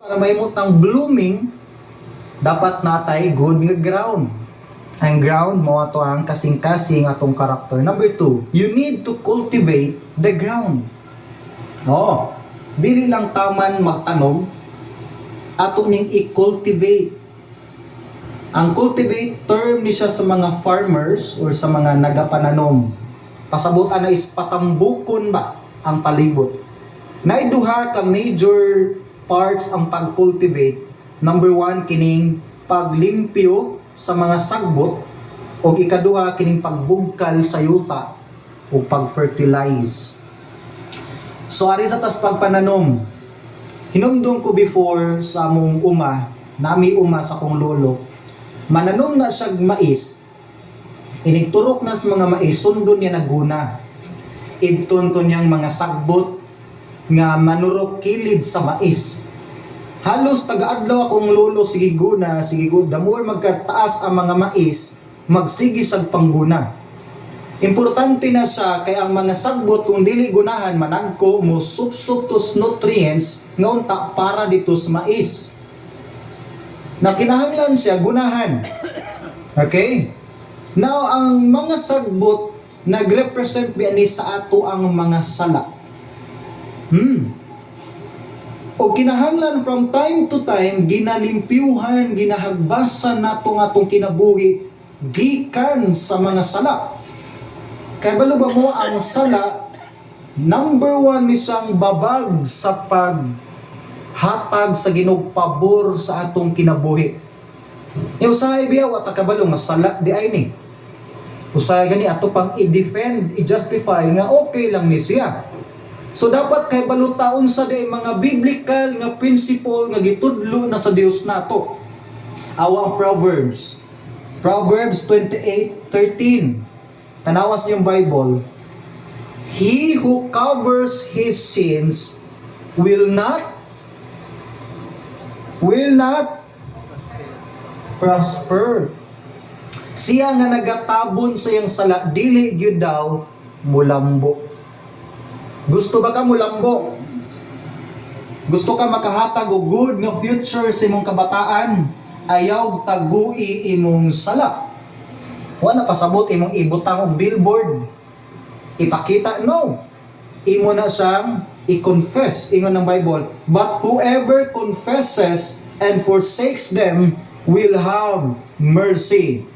Para mahimot ng blooming, dapat natay good nga ground. Ang ground mo ato ang kasing-kasing atong karakter. Number 2, you need to cultivate the ground. Dili lang taman magtanom, ato ning i-cultivate. Ang cultivate term ni siya sa mga farmers or sa mga nagapananom. Pasabutan na is patambukon ba ang palibot. Naiduha ka major parts ang pag-cultivate. Number 1, kining paglimpyo sa mga sagbot, o ikaduha kining pagbugkal sa yuta o pag-fertilize. So ari sa tas pagpananom, hinumdum ko before sa among nami sa kong lolo, mananom na siyag mais, inigturok na sa mga mais, sundon niya naguna. Ibtunton niyang mga sagbot nga manurok kilid sa mais. Halos taga-adlaw akong lolo, sige guna, the more magkataas ang mga mais, magsigi sag pangguna. Importante na siya kay ang mga sagbot kung dili gunahan managko mo sup-sup tos nutrients nga unta para dito sa mais. Na kinahanglan siya gunahan. Okay? Now ang mga sagbot nagrepresent biani sa ato ang mga sala. O kinahanglan from time to time ginalimpyuhan, ginahagbasan nato nga atong kinabuhi gikan sa mga sala. Kaya balo ba mo ang sala, number 1 isang babag sa paghatag sa ginugpabor sa atong kinabuhi. Usahay biya wata kabalo nga sala di ay ni. Usahay gani ato pang i-defend, i-justify nga okay lang ni siya. So dapat kay balutaon sa di mga biblical nga principle nga gitudlo na sa Dios nato. Awang Proverbs 28:13. Tanawas yung Bible. He who covers his sins will not prosper. Siya nga nagatabon sa iyang sala, dili gyud daw mulambo. Gusto ba ka mulambo? Gusto ka makahatag og good nga future sa imong kabataan? Ayaw tagui imong sala. Wala pasabot imong ibutang og billboard. Ipakita, no. Imo na siyang i-confess. Ingon ng Bible, but whoever confesses and forsakes them will have mercy.